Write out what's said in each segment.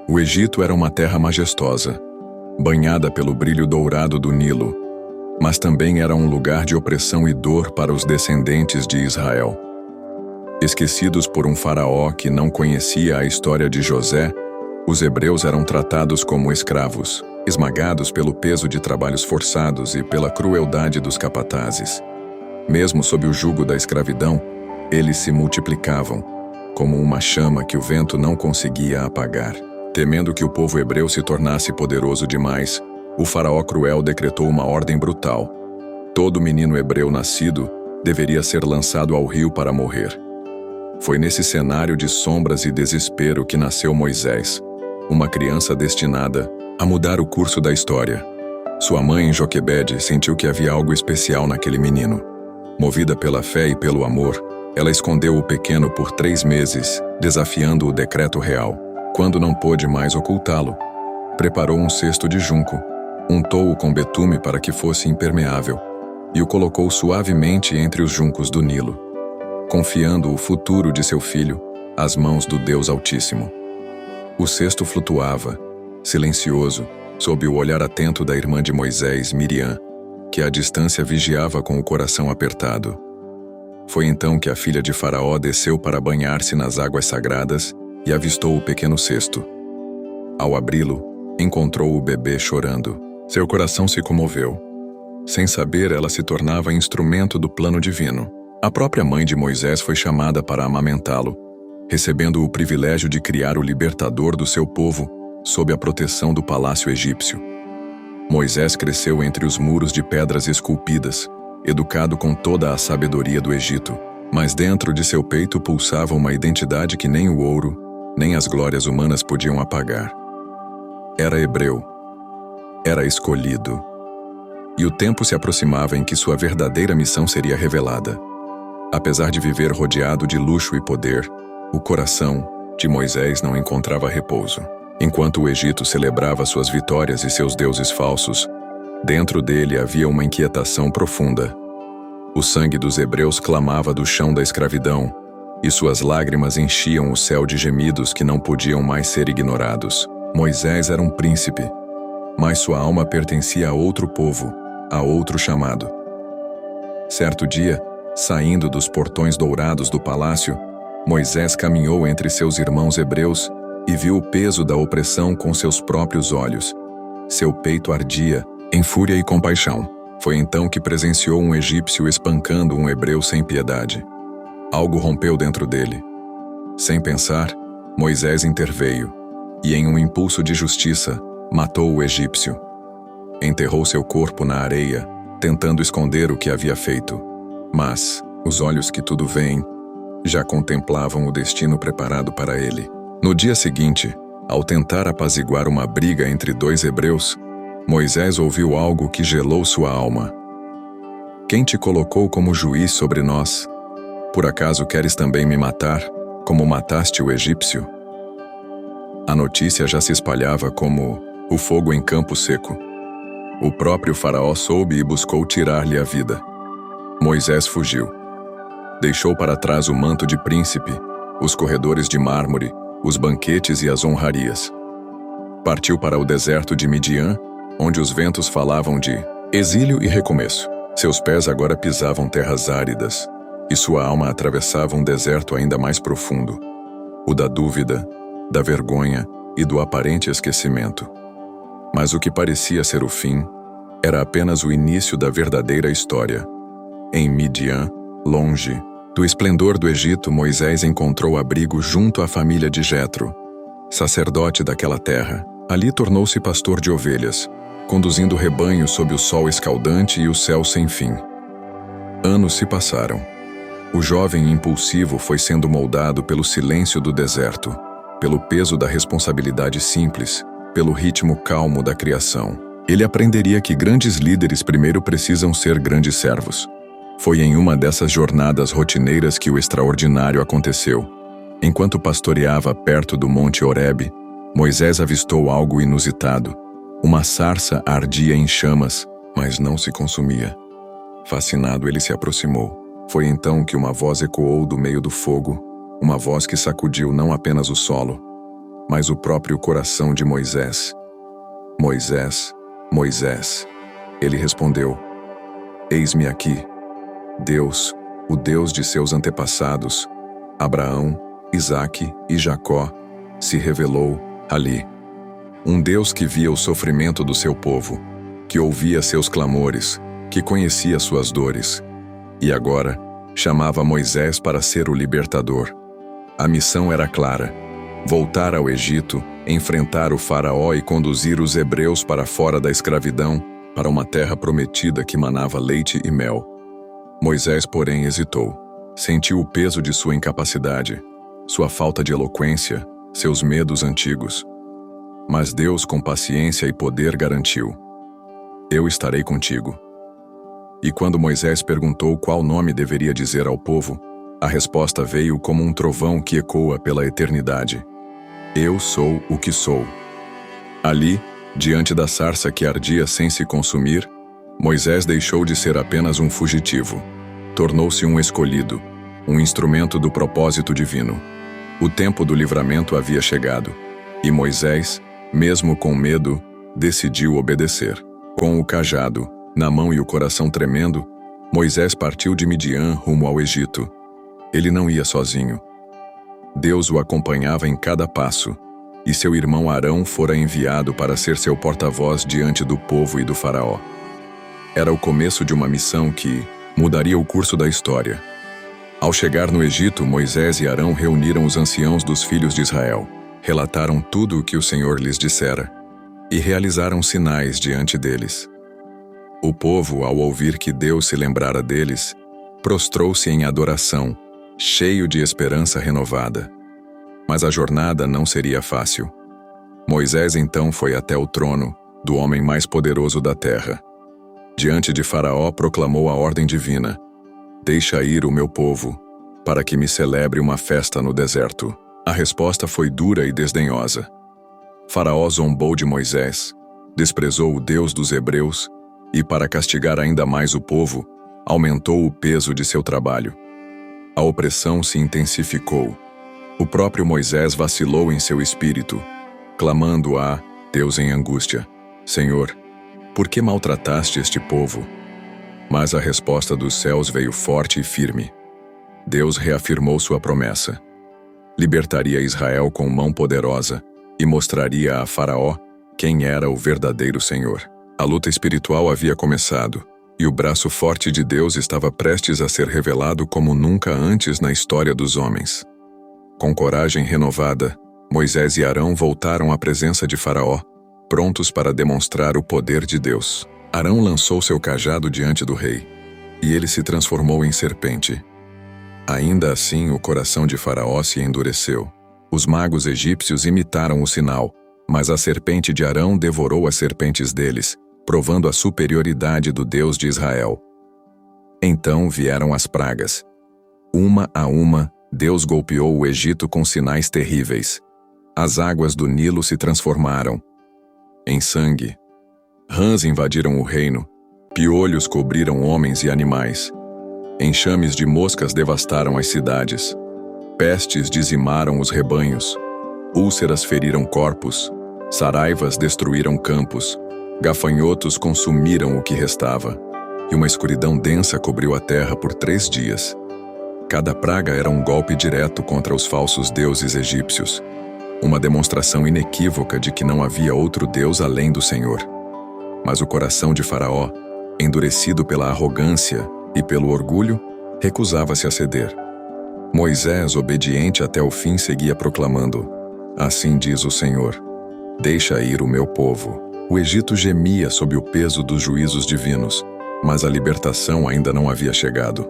O Egito era uma terra majestosa, banhada pelo brilho dourado do Nilo, mas também era um lugar de opressão e dor para os descendentes de Israel. Esquecidos por um faraó que não conhecia a história de José, os hebreus eram tratados como escravos, esmagados pelo peso de trabalhos forçados e pela crueldade dos capatazes. Mesmo sob o jugo da escravidão, eles se multiplicavam, como uma chama que o vento não conseguia apagar. Temendo que o povo hebreu se tornasse poderoso demais, o faraó cruel decretou uma ordem brutal. Todo menino hebreu nascido deveria ser lançado ao rio para morrer. Foi nesse cenário de sombras e desespero que nasceu Moisés, uma criança destinada a mudar o curso da história. Sua mãe, Joquebede, sentiu que havia algo especial naquele menino. Movida pela fé e pelo amor, ela escondeu o pequeno por 3 meses, desafiando o decreto real. Quando não pôde mais ocultá-lo, preparou um cesto de junco, untou-o com betume para que fosse impermeável e o colocou suavemente entre os juncos do Nilo, confiando o futuro de seu filho às mãos do Deus Altíssimo. O cesto flutuava, silencioso, sob o olhar atento da irmã de Moisés, Miriam, que à distância vigiava com o coração apertado. Foi então que a filha de Faraó desceu para banhar-se nas águas sagradas e avistou o pequeno cesto. Ao abri-lo, encontrou o bebê chorando. Seu coração se comoveu. Sem saber, ela se tornava instrumento do plano divino. A própria mãe de Moisés foi chamada para amamentá-lo, recebendo o privilégio de criar o libertador do seu povo sob a proteção do palácio egípcio. Moisés cresceu entre os muros de pedras esculpidas, educado com toda a sabedoria do Egito, mas dentro de seu peito pulsava uma identidade que nem o ouro, nem as glórias humanas podiam apagar. Era hebreu. Era escolhido. E o tempo se aproximava em que sua verdadeira missão seria revelada. Apesar de viver rodeado de luxo e poder, o coração de Moisés não encontrava repouso. Enquanto o Egito celebrava suas vitórias e seus deuses falsos, dentro dele havia uma inquietação profunda. O sangue dos hebreus clamava do chão da escravidão, e suas lágrimas enchiam o céu de gemidos que não podiam mais ser ignorados. Moisés era um príncipe, mas sua alma pertencia a outro povo, a outro chamado. Certo dia, saindo dos portões dourados do palácio, Moisés caminhou entre seus irmãos hebreus e viu o peso da opressão com seus próprios olhos. Seu peito ardia, em fúria e compaixão. Foi então que presenciou um egípcio espancando um hebreu sem piedade. Algo rompeu dentro dele. Sem pensar, Moisés interveio, e em um impulso de justiça, matou o egípcio. Enterrou seu corpo na areia, tentando esconder o que havia feito. Mas os olhos que tudo veem já contemplavam o destino preparado para ele. No dia seguinte, ao tentar apaziguar uma briga entre 2 hebreus, Moisés ouviu algo que gelou sua alma. Quem te colocou como juiz sobre nós? Por acaso queres também me matar, como mataste o egípcio? A notícia já se espalhava como o fogo em campo seco. O próprio faraó soube e buscou tirar-lhe a vida. Moisés fugiu. Deixou para trás o manto de príncipe, os corredores de mármore, os banquetes e as honrarias. Partiu para o deserto de Midian, onde os ventos falavam de exílio e recomeço. Seus pés agora pisavam terras áridas, e sua alma atravessava um deserto ainda mais profundo, o da dúvida, da vergonha e do aparente esquecimento. Mas o que parecia ser o fim era apenas o início da verdadeira história. Em Midian, longe do esplendor do Egito, Moisés encontrou abrigo junto à família de Jetro, sacerdote daquela terra. Ali tornou-se pastor de ovelhas, conduzindo o rebanho sob o sol escaldante e o céu sem fim. Anos se passaram. O jovem impulsivo foi sendo moldado pelo silêncio do deserto, pelo peso da responsabilidade simples, pelo ritmo calmo da criação. Ele aprenderia que grandes líderes primeiro precisam ser grandes servos. Foi em uma dessas jornadas rotineiras que o extraordinário aconteceu. Enquanto pastoreava perto do Monte Horebe, Moisés avistou algo inusitado. Uma sarça ardia em chamas, mas não se consumia. Fascinado, ele se aproximou. Foi então que uma voz ecoou do meio do fogo, uma voz que sacudiu não apenas o solo, mas o próprio coração de Moisés. Moisés, Moisés. Ele respondeu: Eis-me aqui. Deus, o Deus de seus antepassados, Abraão, Isaque e Jacó, se revelou ali. Um Deus que via o sofrimento do seu povo, que ouvia seus clamores, que conhecia suas dores. E agora, chamava Moisés para ser o libertador. A missão era clara: voltar ao Egito, enfrentar o faraó e conduzir os hebreus para fora da escravidão, para uma terra prometida que manava leite e mel. Moisés, porém, hesitou. Sentiu o peso de sua incapacidade, sua falta de eloquência, seus medos antigos. Mas Deus, com paciência e poder, garantiu: Eu estarei contigo. E quando Moisés perguntou qual nome deveria dizer ao povo, a resposta veio como um trovão que ecoa pela eternidade: Eu sou o que sou. Ali, diante da sarça que ardia sem se consumir, Moisés deixou de ser apenas um fugitivo. Tornou-se um escolhido, um instrumento do propósito divino. O tempo do livramento havia chegado, e Moisés, mesmo com medo, decidiu obedecer. Com o cajado na mão e o coração tremendo, Moisés partiu de Midian rumo ao Egito. Ele não ia sozinho. Deus o acompanhava em cada passo, e seu irmão Arão fora enviado para ser seu porta-voz diante do povo e do faraó. Era o começo de uma missão que mudaria o curso da história. Ao chegar no Egito, Moisés e Arão reuniram os anciãos dos filhos de Israel, relataram tudo o que o Senhor lhes dissera, e realizaram sinais diante deles. O povo, ao ouvir que Deus se lembrara deles, prostrou-se em adoração, cheio de esperança renovada. Mas a jornada não seria fácil. Moisés então foi até o trono do homem mais poderoso da terra. Diante de Faraó proclamou a ordem divina: Deixa ir o meu povo, para que me celebre uma festa no deserto. A resposta foi dura e desdenhosa. Faraó zombou de Moisés, desprezou o Deus dos hebreus e, para castigar ainda mais o povo, aumentou o peso de seu trabalho. A opressão se intensificou. O próprio Moisés vacilou em seu espírito, clamando a Deus em angústia: Senhor, por que maltrataste este povo? Mas a resposta dos céus veio forte e firme. Deus reafirmou sua promessa. Libertaria Israel com mão poderosa e mostraria a Faraó quem era o verdadeiro Senhor. A luta espiritual havia começado, e o braço forte de Deus estava prestes a ser revelado como nunca antes na história dos homens. Com coragem renovada, Moisés e Arão voltaram à presença de Faraó, prontos para demonstrar o poder de Deus. Arão lançou seu cajado diante do rei, e ele se transformou em serpente. Ainda assim, o coração de Faraó se endureceu. Os magos egípcios imitaram o sinal, mas a serpente de Arão devorou as serpentes deles, provando a superioridade do Deus de Israel. Então vieram as pragas. Uma a uma, Deus golpeou o Egito com sinais terríveis. As águas do Nilo se transformaram em sangue. Rãs invadiram o reino, piolhos cobriram homens e animais. Enxames de moscas devastaram as cidades. Pestes dizimaram os rebanhos. Úlceras feriram corpos. Saraivas destruíram campos. Gafanhotos consumiram o que restava. E uma escuridão densa cobriu a terra por 3 dias. Cada praga era um golpe direto contra os falsos deuses egípcios. Uma demonstração inequívoca de que não havia outro Deus além do Senhor. Mas o coração de Faraó, endurecido pela arrogância e pelo orgulho, recusava-se a ceder. Moisés, obediente até o fim, seguia proclamando: Assim diz o Senhor, deixa ir o meu povo. O Egito gemia sob o peso dos juízos divinos, mas a libertação ainda não havia chegado.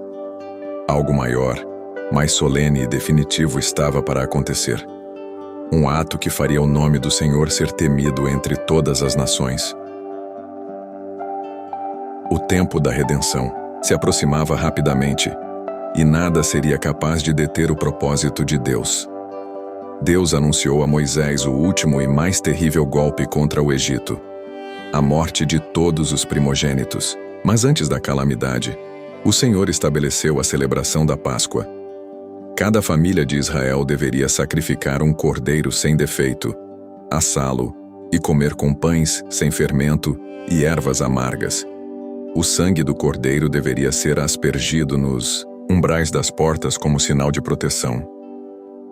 Algo maior, mais solene e definitivo estava para acontecer. Um ato que faria o nome do Senhor ser temido entre todas as nações. O tempo da redenção se aproximava rapidamente, e nada seria capaz de deter o propósito de Deus. Deus anunciou a Moisés o último e mais terrível golpe contra o Egito: a morte de todos os primogênitos. Mas antes da calamidade, o Senhor estabeleceu a celebração da Páscoa. Cada família de Israel deveria sacrificar um cordeiro sem defeito, assá-lo e comer com pães sem fermento e ervas amargas. O sangue do cordeiro deveria ser aspergido nos umbrais das portas como sinal de proteção.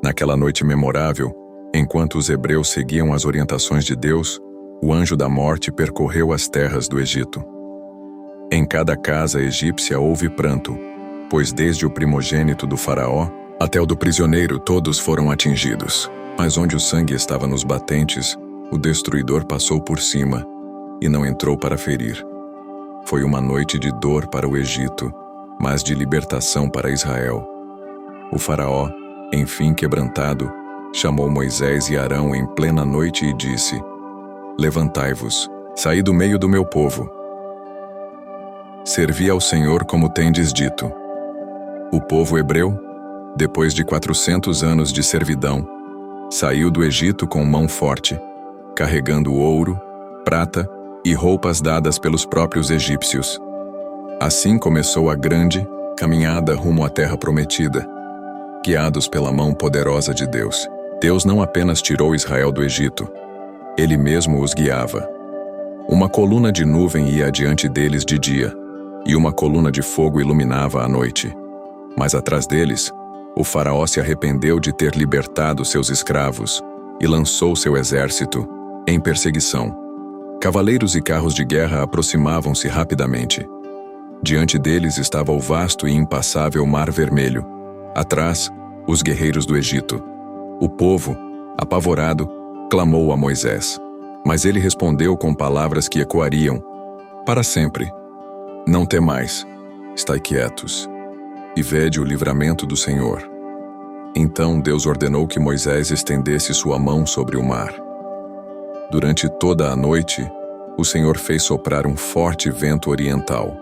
Naquela noite memorável, enquanto os hebreus seguiam as orientações de Deus, o anjo da morte percorreu as terras do Egito. Em cada casa egípcia houve pranto, pois desde o primogênito do faraó até o do prisioneiro todos foram atingidos. Mas onde o sangue estava nos batentes, o destruidor passou por cima e não entrou para ferir. Foi uma noite de dor para o Egito, mas de libertação para Israel. O faraó, enfim quebrantado, chamou Moisés e Arão em plena noite e disse: Levantai-vos, saí do meio do meu povo. Servi ao Senhor como tendes dito. O povo hebreu, depois de 400 anos de servidão, saiu do Egito com mão forte, carregando ouro, prata e roupas dadas pelos próprios egípcios. Assim começou a grande caminhada rumo à terra prometida, guiados pela mão poderosa de Deus. Deus não apenas tirou Israel do Egito, Ele mesmo os guiava. Uma coluna de nuvem ia adiante deles de dia, e uma coluna de fogo iluminava a noite. Mas atrás deles, o faraó se arrependeu de ter libertado seus escravos e lançou seu exército em perseguição. Cavaleiros e carros de guerra aproximavam-se rapidamente. Diante deles estava o vasto e impassável Mar Vermelho. Atrás, os guerreiros do Egito. O povo, apavorado, clamou a Moisés. Mas ele respondeu com palavras que ecoariam para sempre: Não temais, estai quietos, e vede o livramento do Senhor. Então Deus ordenou que Moisés estendesse sua mão sobre o mar. Durante toda a noite, o Senhor fez soprar um forte vento oriental,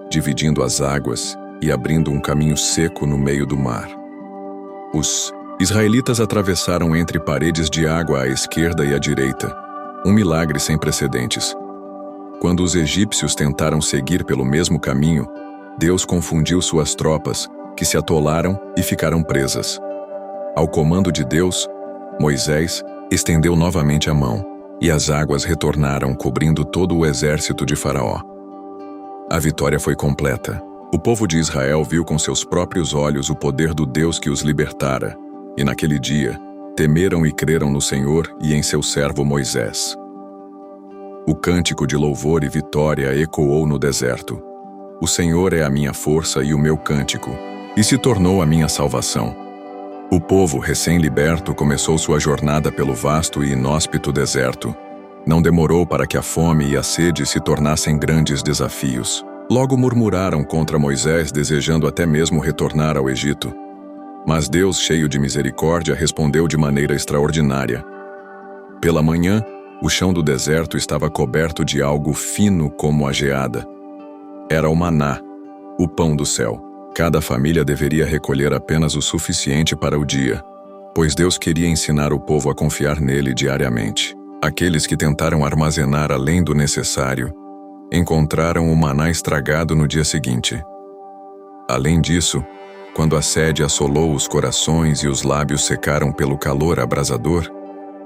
dividindo as águas e abrindo um caminho seco no meio do mar. Os israelitas atravessaram entre paredes de água à esquerda e à direita, um milagre sem precedentes. Quando os egípcios tentaram seguir pelo mesmo caminho, Deus confundiu suas tropas, que se atolaram e ficaram presas. Ao comando de Deus, Moisés estendeu novamente a mão, e as águas retornaram cobrindo todo o exército de Faraó. A vitória foi completa. O povo de Israel viu com seus próprios olhos o poder do Deus que os libertara, e naquele dia, temeram e creram no Senhor e em seu servo Moisés. O cântico de louvor e vitória ecoou no deserto. O Senhor é a minha força e o meu cântico, e se tornou a minha salvação. O povo recém-liberto começou sua jornada pelo vasto e inóspito deserto. Não demorou para que a fome e a sede se tornassem grandes desafios. Logo murmuraram contra Moisés, desejando até mesmo retornar ao Egito. Mas Deus, cheio de misericórdia, respondeu de maneira extraordinária. Pela manhã, o chão do deserto estava coberto de algo fino como a geada. Era o maná, o pão do céu. Cada família deveria recolher apenas o suficiente para o dia, pois Deus queria ensinar o povo a confiar nele diariamente. Aqueles que tentaram armazenar além do necessário encontraram o maná estragado no dia seguinte. Além disso, quando a sede assolou os corações e os lábios secaram pelo calor abrasador,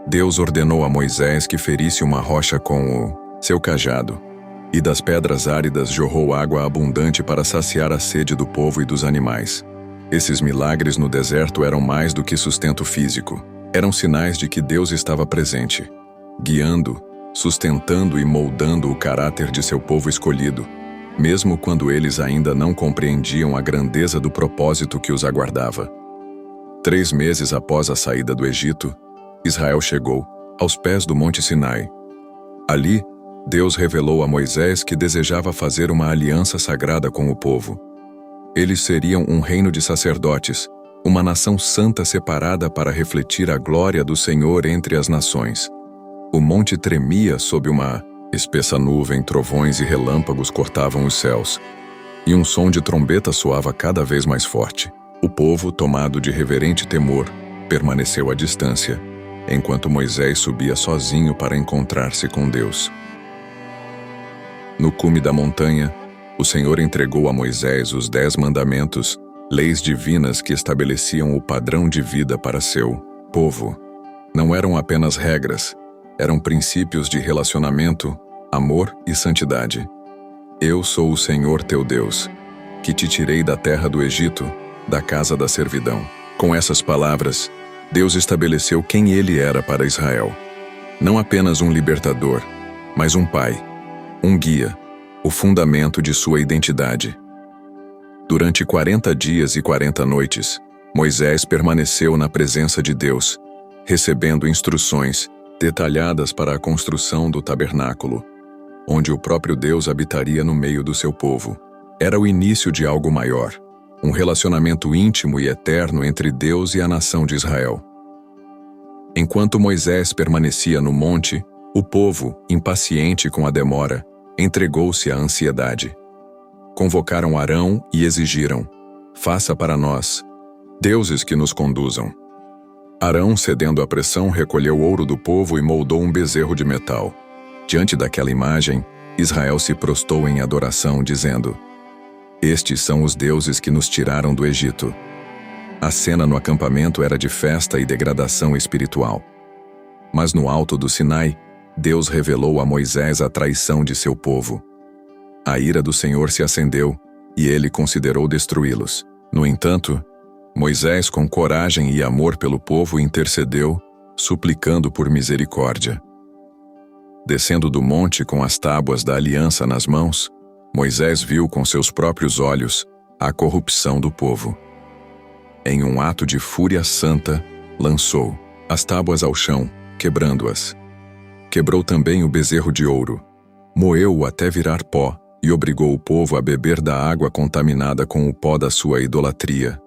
Deus ordenou a Moisés que ferisse uma rocha com o seu cajado, e das pedras áridas jorrou água abundante para saciar a sede do povo e dos animais. Esses milagres no deserto eram mais do que sustento físico. Eram sinais de que Deus estava presente, guiando, sustentando e moldando o caráter de seu povo escolhido, mesmo quando eles ainda não compreendiam a grandeza do propósito que os aguardava. 3 meses após a saída do Egito, Israel chegou aos pés do Monte Sinai. Ali, Deus revelou a Moisés que desejava fazer uma aliança sagrada com o povo. Eles seriam um reino de sacerdotes, uma nação santa separada para refletir a glória do Senhor entre as nações. O monte tremia sob uma espessa nuvem, trovões e relâmpagos cortavam os céus, e um som de trombeta soava cada vez mais forte. O povo, tomado de reverente temor, permaneceu à distância, enquanto Moisés subia sozinho para encontrar-se com Deus. No cume da montanha, o Senhor entregou a Moisés os 10 mandamentos leis divinas que estabeleciam o padrão de vida para seu povo. Não eram apenas regras, eram princípios de relacionamento, amor e santidade. Eu sou o Senhor teu Deus, que te tirei da terra do Egito, da casa da servidão. Com essas palavras, Deus estabeleceu quem ele era para Israel. Não apenas um libertador, mas um pai, um guia, o fundamento de sua identidade. Durante 40 dias e 40 noites, Moisés permaneceu na presença de Deus, recebendo instruções detalhadas para a construção do tabernáculo, onde o próprio Deus habitaria no meio do seu povo. Era o início de algo maior, um relacionamento íntimo e eterno entre Deus e a nação de Israel. Enquanto Moisés permanecia no monte, o povo, impaciente com a demora, entregou-se à ansiedade. Convocaram Arão e exigiram: faça para nós deuses que nos conduzam. Arão, cedendo à pressão, recolheu ouro do povo e moldou um bezerro de metal. Diante daquela imagem, Israel se prostrou em adoração, dizendo: estes são os deuses que nos tiraram do Egito. A cena no acampamento era de festa e degradação espiritual. Mas no alto do Sinai, Deus revelou a Moisés a traição de seu povo. A ira do Senhor se acendeu, e ele considerou destruí-los. No entanto, Moisés, com coragem e amor pelo povo, intercedeu, suplicando por misericórdia. Descendo do monte com as tábuas da aliança nas mãos, Moisés viu com seus próprios olhos a corrupção do povo. Em um ato de fúria santa, lançou as tábuas ao chão, quebrando-as. Quebrou também o bezerro de ouro, moeu-o até virar pó e obrigou o povo a beber da água contaminada com o pó da sua idolatria.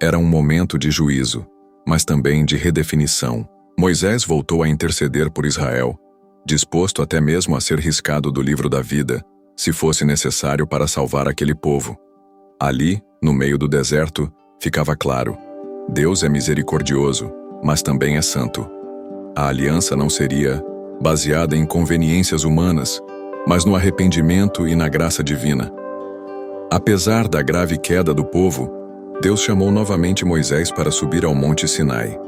Era um momento de juízo, mas também de redefinição. Moisés voltou a interceder por Israel, disposto até mesmo a ser riscado do livro da vida, se fosse necessário para salvar aquele povo. Ali, no meio do deserto, ficava claro: Deus é misericordioso, mas também é santo. A aliança não seria baseada em conveniências humanas, mas no arrependimento e na graça divina. Apesar da grave queda do povo, Deus chamou novamente Moisés para subir ao monte Sinai.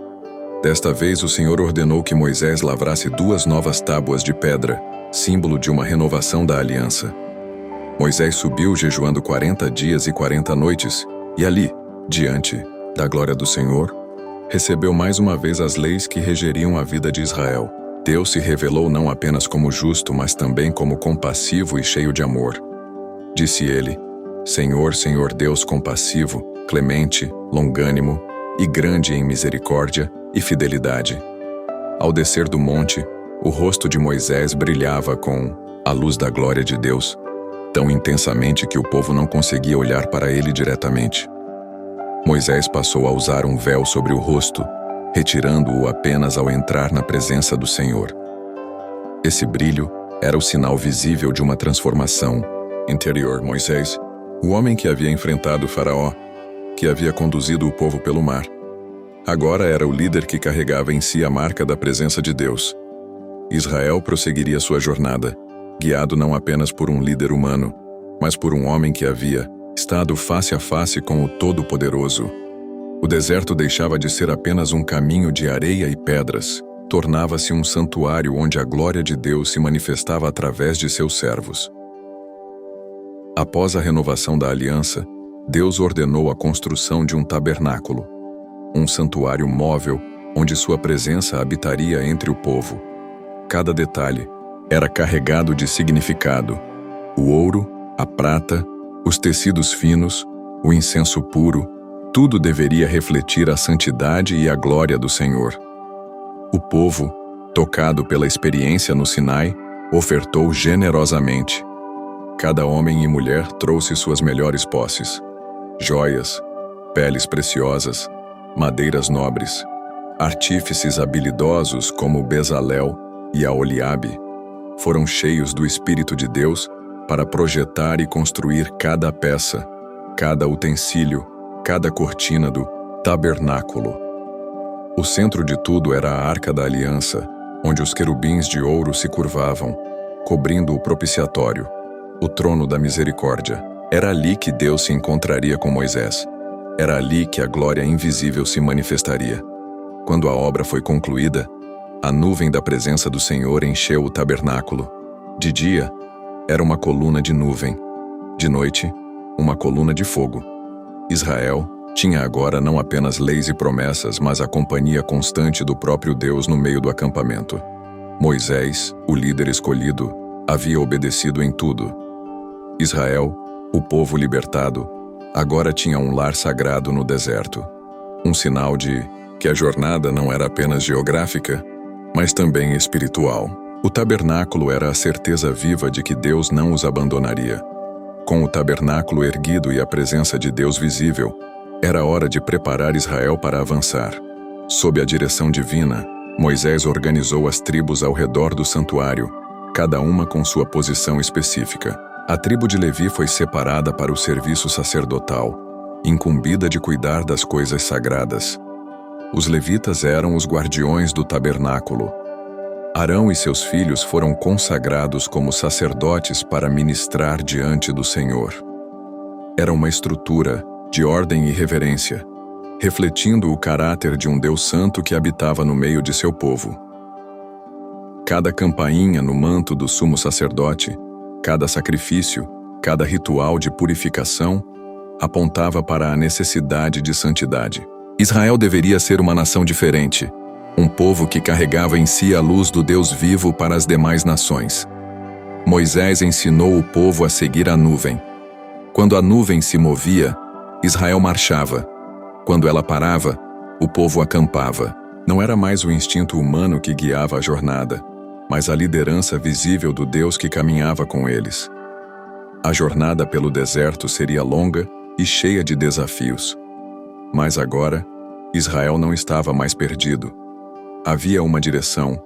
Desta vez o Senhor ordenou que Moisés lavrasse 2 novas tábuas de pedra, símbolo de uma renovação da aliança. Moisés subiu jejuando 40 dias e 40 noites, e ali, diante da glória do Senhor, recebeu mais uma vez as leis que regeriam a vida de Israel. Deus se revelou não apenas como justo, mas também como compassivo e cheio de amor. Disse ele: Senhor, Senhor Deus compassivo, clemente, longânimo e grande em misericórdia e fidelidade. Ao descer do monte, o rosto de Moisés brilhava com a luz da glória de Deus, tão intensamente que o povo não conseguia olhar para ele diretamente. Moisés passou a usar um véu sobre o rosto, retirando-o apenas ao entrar na presença do Senhor. Esse brilho era o sinal visível de uma transformação interior. Moisés, o homem que havia enfrentado Faraó, que havia conduzido o povo pelo mar, agora era o líder que carregava em si a marca da presença de Deus. Israel prosseguiria sua jornada, guiado não apenas por um líder humano, mas por um homem que havia estado face a face com o Todo-Poderoso. O deserto deixava de ser apenas um caminho de areia e pedras, tornava-se um santuário onde a glória de Deus se manifestava através de seus servos. Após a renovação da aliança, Deus ordenou a construção de um tabernáculo, um santuário móvel onde sua presença habitaria entre o povo. Cada detalhe era carregado de significado: o ouro, a prata, os tecidos finos, o incenso puro, tudo deveria refletir a santidade e a glória do Senhor. O povo, tocado pela experiência no Sinai, ofertou generosamente. Cada homem e mulher trouxe suas melhores posses: joias, peles preciosas, madeiras nobres. Artífices habilidosos como Bezalel e Aholiabe foram cheios do Espírito de Deus para projetar e construir cada peça, cada utensílio, cada cortina do tabernáculo. O centro de tudo era a Arca da Aliança, onde os querubins de ouro se curvavam, cobrindo o propiciatório, o trono da misericórdia. Era ali que Deus se encontraria com Moisés. Era ali que a glória invisível se manifestaria. Quando a obra foi concluída, a nuvem da presença do Senhor encheu o tabernáculo. De dia, era uma coluna de nuvem. De noite, uma coluna de fogo. Israel tinha agora não apenas leis e promessas, mas a companhia constante do próprio Deus no meio do acampamento. Moisés, o líder escolhido, havia obedecido em tudo. Israel, o povo libertado, agora tinha um lar sagrado no deserto. Um sinal de que a jornada não era apenas geográfica, mas também espiritual. O tabernáculo era a certeza viva de que Deus não os abandonaria. Com o tabernáculo erguido e a presença de Deus visível, era hora de preparar Israel para avançar. Sob a direção divina, Moisés organizou as tribos ao redor do santuário, cada uma com sua posição específica. A tribo de Levi foi separada para o serviço sacerdotal, incumbida de cuidar das coisas sagradas. Os levitas eram os guardiões do tabernáculo. Arão e seus filhos foram consagrados como sacerdotes para ministrar diante do Senhor. Era uma estrutura de ordem e reverência, refletindo o caráter de um Deus santo que habitava no meio de seu povo. Cada campainha no manto do sumo sacerdote, cada sacrifício, cada ritual de purificação, apontava para a necessidade de santidade. Israel deveria ser uma nação diferente, um povo que carregava em si a luz do Deus vivo para as demais nações. Moisés ensinou o povo a seguir a nuvem. Quando a nuvem se movia, Israel marchava. Quando ela parava, o povo acampava. Não era mais o instinto humano que guiava a jornada, mas a liderança visível do Deus que caminhava com eles. A jornada pelo deserto seria longa e cheia de desafios. Mas agora, Israel não estava mais perdido. Havia uma direção,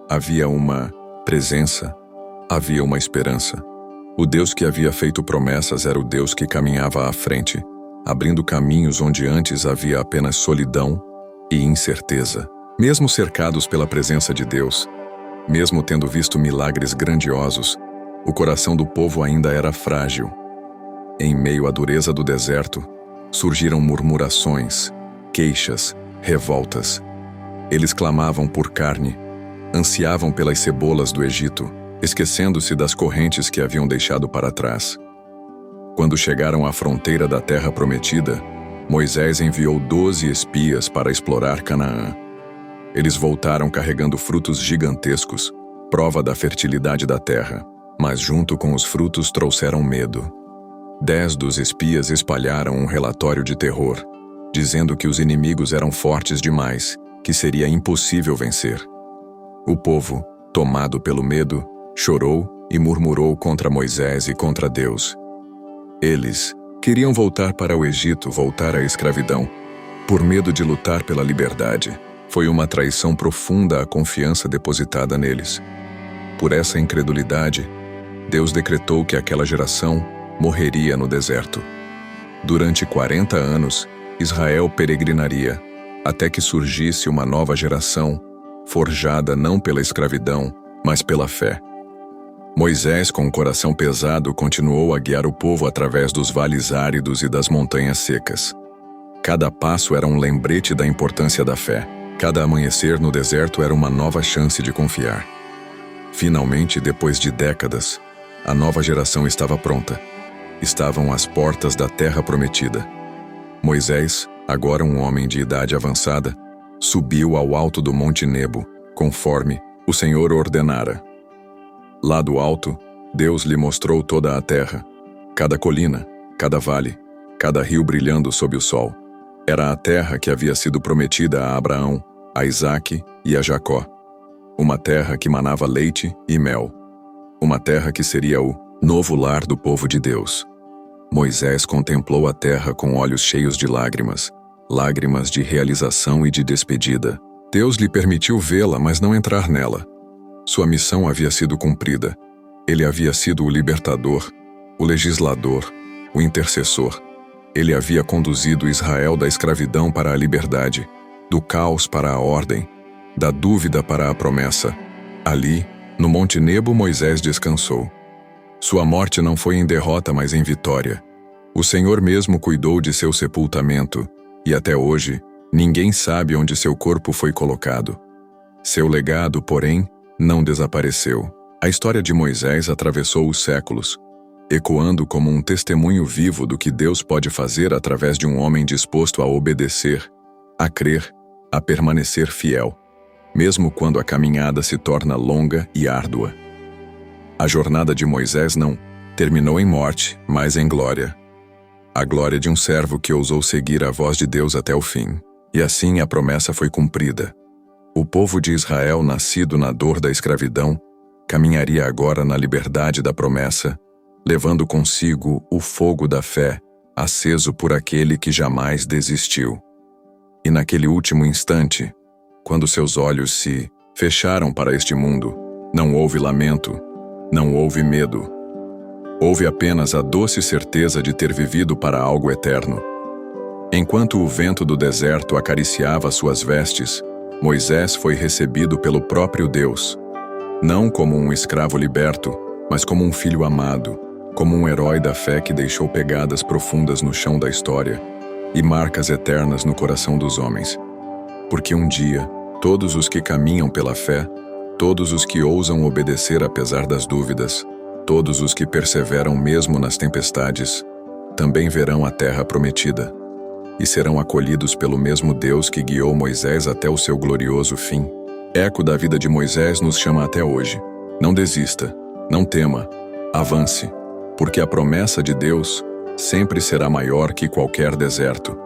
havia uma presença, havia uma esperança. O Deus que havia feito promessas era o Deus que caminhava à frente, abrindo caminhos onde antes havia apenas solidão e incerteza. Mesmo cercados pela presença de Deus, mesmo tendo visto milagres grandiosos, o coração do povo ainda era frágil. Em meio à dureza do deserto, surgiram murmurações, queixas, revoltas. Eles clamavam por carne, ansiavam pelas cebolas do Egito, esquecendo-se das correntes que haviam deixado para trás. Quando chegaram à fronteira da terra prometida, Moisés enviou 12 espias para explorar Canaã. Eles voltaram carregando frutos gigantescos, prova da fertilidade da terra, mas junto com os frutos trouxeram medo. 10 dos espias espalharam um relatório de terror, dizendo que os inimigos eram fortes demais, que seria impossível vencer. O povo, tomado pelo medo, chorou e murmurou contra Moisés e contra Deus. Eles queriam voltar para o Egito, voltar à escravidão, por medo de lutar pela liberdade. Foi uma traição profunda à confiança depositada neles. Por essa incredulidade, Deus decretou que aquela geração morreria no deserto. Durante 40 anos, Israel peregrinaria, até que surgisse uma nova geração, forjada não pela escravidão, mas pela fé. Moisés, com o coração pesado, continuou a guiar o povo através dos vales áridos e das montanhas secas. Cada passo era um lembrete da importância da fé. Cada amanhecer no deserto era uma nova chance de confiar. Finalmente, depois de décadas, a nova geração estava pronta. Estavam às portas da terra prometida. Moisés, agora um homem de idade avançada, subiu ao alto do Monte Nebo, conforme o Senhor ordenara. Lá do alto, Deus lhe mostrou toda a terra, cada colina, cada vale, cada rio brilhando sob o sol. Era a terra que havia sido prometida a Abraão, a Isaque e a Jacó. Uma terra que manava leite e mel. Uma terra que seria o novo lar do povo de Deus. Moisés contemplou a terra com olhos cheios de lágrimas, lágrimas de realização e de despedida. Deus lhe permitiu vê-la, mas não entrar nela. Sua missão havia sido cumprida. Ele havia sido o libertador, o legislador, o intercessor. Ele havia conduzido Israel da escravidão para a liberdade, do caos para a ordem, da dúvida para a promessa. Ali, no Monte Nebo, Moisés descansou. Sua morte não foi em derrota, mas em vitória. O Senhor mesmo cuidou de seu sepultamento, e até hoje, ninguém sabe onde seu corpo foi colocado. Seu legado, porém, não desapareceu. A história de Moisés atravessou os séculos, ecoando como um testemunho vivo do que Deus pode fazer através de um homem disposto a obedecer, a crer, a permanecer fiel, mesmo quando a caminhada se torna longa e árdua. A jornada de Moisés não terminou em morte, mas em glória. A glória de um servo que ousou seguir a voz de Deus até o fim. E assim a promessa foi cumprida. O povo de Israel, nascido na dor da escravidão, caminharia agora na liberdade da promessa, levando consigo o fogo da fé, aceso por aquele que jamais desistiu. E naquele último instante, quando seus olhos se fecharam para este mundo, não houve lamento, não houve medo. Houve apenas a doce certeza de ter vivido para algo eterno. Enquanto o vento do deserto acariciava suas vestes, Moisés foi recebido pelo próprio Deus, não como um escravo liberto, mas como um filho amado, como um herói da fé que deixou pegadas profundas no chão da história e marcas eternas no coração dos homens. Porque um dia, todos os que caminham pela fé, todos os que ousam obedecer apesar das dúvidas, todos os que perseveram mesmo nas tempestades, também verão a terra prometida e serão acolhidos pelo mesmo Deus que guiou Moisés até o seu glorioso fim. Eco da vida de Moisés nos chama até hoje. Não desista, não tema, avance, porque a promessa de Deus sempre será maior que qualquer deserto,